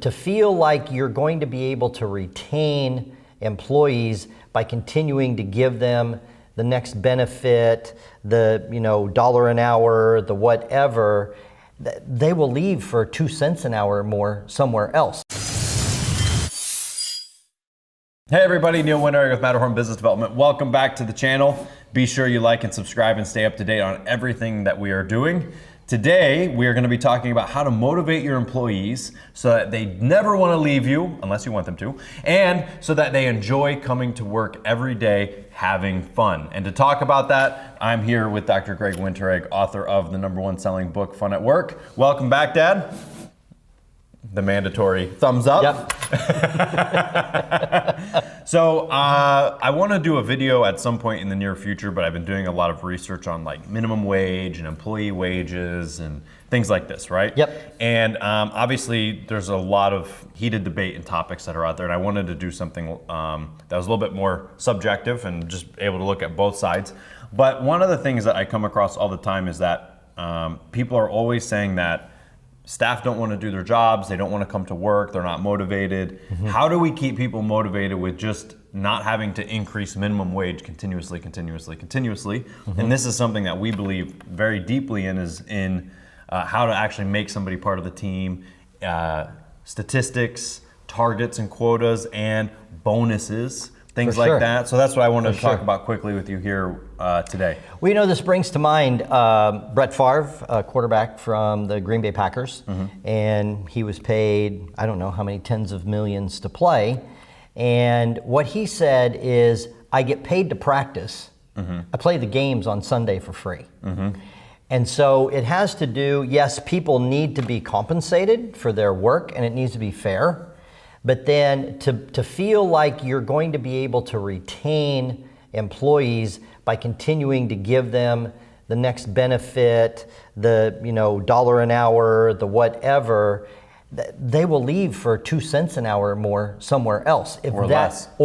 To feel like you're going to be able to retain employees by continuing to give them the next benefit, the dollar an hour, the whatever, they will leave for 2 cents an hour or more somewhere else. Hey everybody, Neil Winteregg with Matterhorn Business Development. Welcome back to the channel. Be sure you like and subscribe and stay up to date on everything that we are doing. Today, we are going to be talking about how to motivate your employees so that they never want to leave you, unless you want them to, and so that they enjoy coming to work every day having fun. And to talk about that, I'm here with Dr. Greg Winteregg, author of the #1 selling book, Fun at Work. Welcome back, Dad. The mandatory thumbs up. Yep. So I want to do a video at some point in the near future, but I've been doing a lot of research on like minimum wage and employee wages and things like this, right? Yep. And obviously there's a lot of heated debate and topics that are out there, and I wanted to do something that was a little bit more subjective and just able to look at both sides. But one of the things that I come across all the time is that people are always saying that staff don't want to do their jobs, they don't want to come to work, they're not motivated. Mm-hmm. How do we keep people motivated with just not having to increase minimum wage continuously? Mm-hmm. And this is something that we believe very deeply in, is in how to actually make somebody part of the team, statistics, targets and quotas, and bonuses, things like that. So that's what I wanted to talk about quickly with you here today. Well, this brings to mind Brett Favre, a quarterback from the Green Bay Packers, and he was paid, I don't know how many tens of millions to play. And what he said is, I get paid to practice. I play the games on Sunday for free. And so it has to do, yes, people need to be compensated for their work, and it needs to be fair. But then to feel like you're going to be able to retain employees by continuing to give them the next benefit, the dollar an hour, the whatever, they will leave for 2 cents an hour or more somewhere else. Or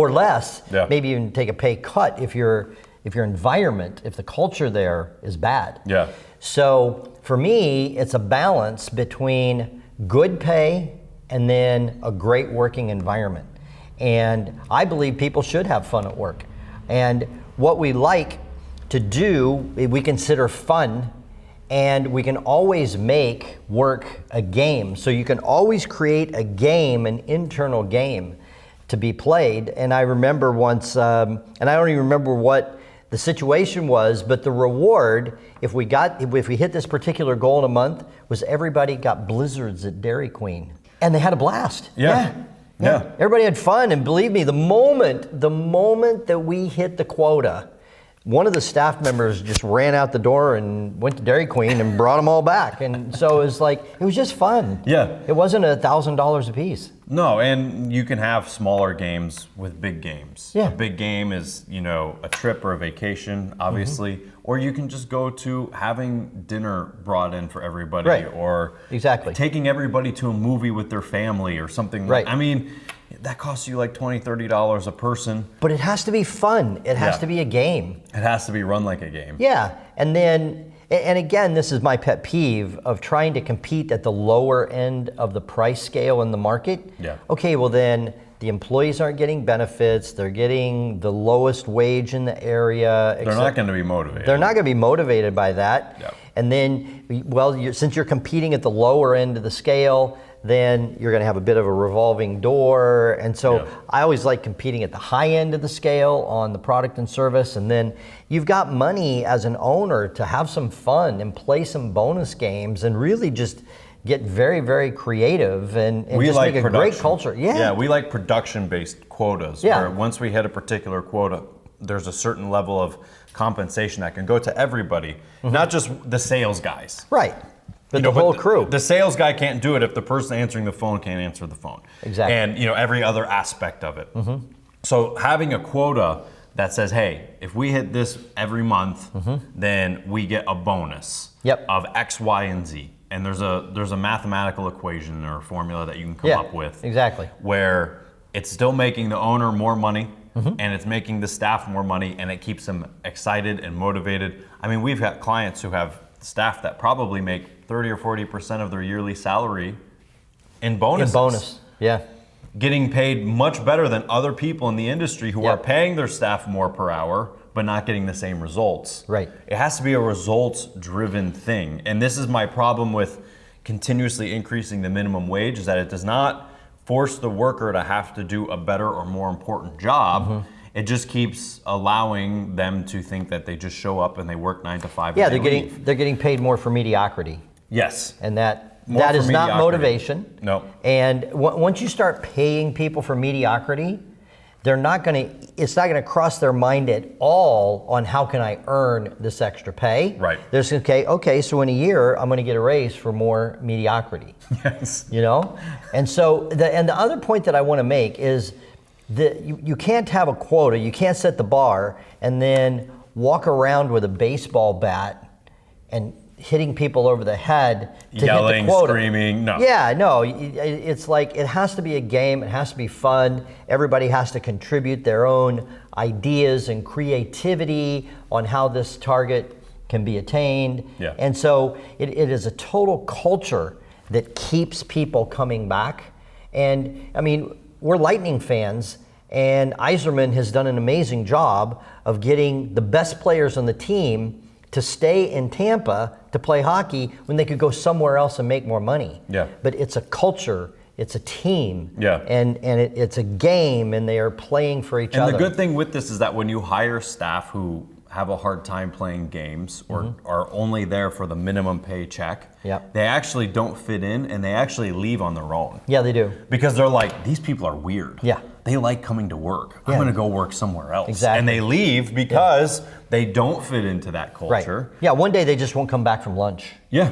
less. Yeah. Maybe even take a pay cut if your environment, if the culture there is bad. Yeah. So for me, it's a balance between good pay and then a great working environment. And I believe people should have fun at work. And what we like to do, we consider fun, and we can always make work a game. So you can always create a game, an internal game to be played. And I remember once, and I don't even remember what the situation was, but the reward, if we hit this particular goal in a month, was everybody got blizzards at Dairy Queen. And they had a blast. Yeah. Everybody had fun, and believe me, the moment that we hit the quota, one of the staff members just ran out the door and went to Dairy Queen and brought them all back. And so it was just fun. Yeah. It wasn't $1,000 a piece. No, and you can have smaller games with big games. Yeah. A big game is, a trip or a vacation, obviously, or you can just go to having dinner brought in for everybody, right. Or exactly taking everybody to a movie with their family or something. Right. I mean, that costs you like $20, $30 a person. But it has to be fun. It has to be a game. It has to be run like a game. Yeah, and again, this is my pet peeve of trying to compete at the lower end of the price scale in the market. Yeah. Okay, well then the employees aren't getting benefits. They're getting the lowest wage in the area. They're not going to be motivated. They're not going to be motivated by that. Yeah. And then, since you're competing at the lower end of the scale, then you're going to have a bit of a revolving door. And so I always like competing at the high end of the scale on the product and service. And then you've got money as an owner to have some fun and play some bonus games and really just get very, very creative and just like make a great culture. Yeah, we like production-based quotas. Yeah. Where once we hit a particular quota, there's a certain level of compensation that can go to everybody, not just the sales guys. Right. But the whole crew. The sales guy can't do it if the person answering the phone can't answer the phone. Exactly. And every other aspect of it. So having a quota that says, hey, if we hit this every month, then we get a bonus of X, Y, and Z. And there's a mathematical equation or a formula that you can come up with. Exactly. Where it's still making the owner more money, and it's making the staff more money, and it keeps them excited and motivated. I mean, we've got clients who have staff that probably make 30 or 40% of their yearly salary in bonuses. In bonus, yeah. Getting paid much better than other people in the industry who are paying their staff more per hour, but not getting the same results. Right. It has to be a results-driven thing. And this is my problem with continuously increasing the minimum wage, is that it does not force the worker to have to do a better or more important job. It just keeps allowing them to think that they just show up and they work 9 to 5. Yeah, and they're getting paid more for mediocrity. Yes. And that More that for is not mediocrity. motivation. No. And once you start paying people for mediocrity, it's not gonna cross their mind at all on how can I earn this extra pay. Right. There's okay, so in a year I'm gonna get a raise for more mediocrity. Yes. You know? And so the other point that I wanna make is that you can't have a quota, you can't set the bar and then walk around with a baseball bat and hitting people over the head to Yelling, hit the quota. screaming, no. Yeah, no, it's like it has to be a game, it has to be fun. Everybody has to contribute their own ideas and creativity on how this target can be attained. Yeah. And so it is a total culture that keeps people coming back. And I mean, we're Lightning fans, and Yzerman has done an amazing job of getting the best players on the team to stay in Tampa to play hockey when they could go somewhere else and make more money. Yeah. But it's a culture, it's a team, Yeah. and it's a game, and they are playing for each other. And the good thing with this is that when you hire staff who have a hard time playing games or are only there for the minimum paycheck, Yep. they actually don't fit in and they actually leave on their own. Yeah, they do. Because they're like, these people are weird. Yeah. They like coming to work. Yeah. I'm going to go work somewhere else. Exactly. And they leave because they don't fit into that culture. Right. Yeah, one day they just won't come back from lunch. Yeah.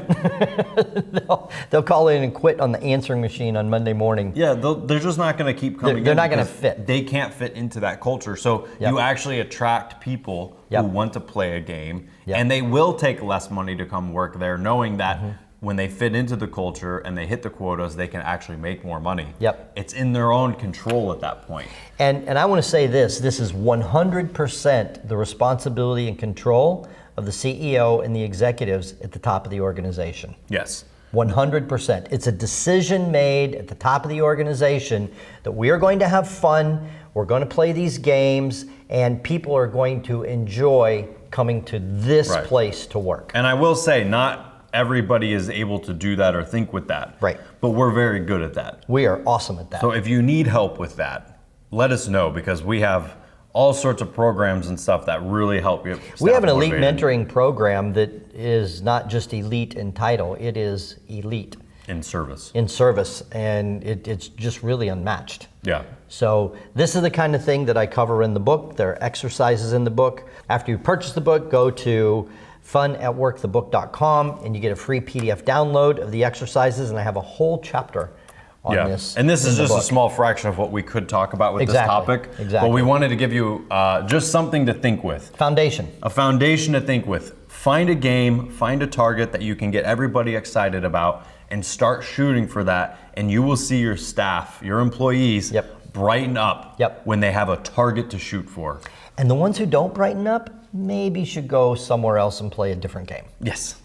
They'll call in and quit on the answering machine on Monday morning. Yeah, they're just not going to keep coming in. They're not gonna because fit. They can't fit into that culture. So Yep. you actually attract people Yep. who want to play a game, Yep. and they will take less money to come work there, knowing that when they fit into the culture and they hit the quotas, they can actually make more money. Yep. It's in their own control at that point. And I want to say this is 100% the responsibility and control of the CEO and the executives at the top of the organization. Yes. 100%. It's a decision made at the top of the organization that we are going to have fun, we're going to play these games, and people are going to enjoy coming to this Right. place to work. And I will say, not everybody is able to do that or think with that. Right. But we're very good at that. We are awesome at that. So if you need help with that, let us know, because we have all sorts of programs and stuff that really help you. We have an staff elite motivated mentoring program that is not just elite in title, it is elite in service. in service, and it's just really unmatched. Yeah. So this is the kind of thing that I cover in the book. There are exercises in the book. After you purchase the book, go to funatworkthebook.com and you get a free PDF download of the exercises, and I have a whole chapter on this. And this in is the just a book. small fraction of what we could talk about with Exactly, this topic. exactly. But we wanted to give you just something to think with. Foundation. A foundation to think with. Find a game, find a target that you can get everybody excited about, and start shooting for that, and you will see your staff, your employees, Yep. brighten up Yep. when they have a target to shoot for. And the ones who don't brighten up maybe should go somewhere else and play a different game. Yes.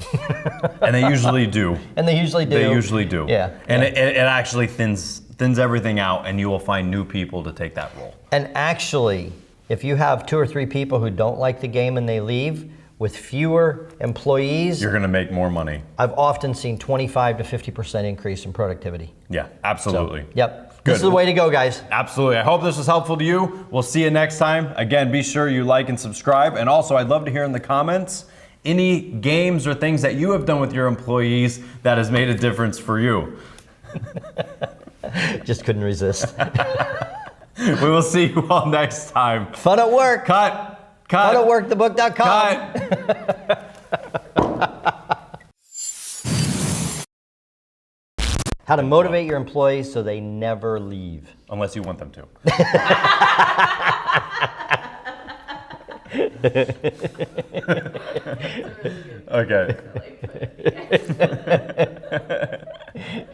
And they usually do. And they usually do. They usually do. Yeah. And yeah. It actually thins everything out, and you will find new people to take that role. And actually, if you have 2 or 3 people who don't like the game and they leave, with fewer employees, You're going to make more money. I've often seen 25 to 50% increase in productivity. Yeah, absolutely. Yep. Good. This is the way to go, guys. Absolutely. I hope this was helpful to you. We'll see you next time. Again, be sure you like and subscribe. And also, I'd love to hear in the comments any games or things that you have done with your employees that has made a difference for you. Just couldn't resist. We will see you all next time. Fun at work. Cut. Funatworkthebook.com. Cut. How to motivate your employees so they never leave. Unless you want them to. Okay.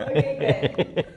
Okay, good.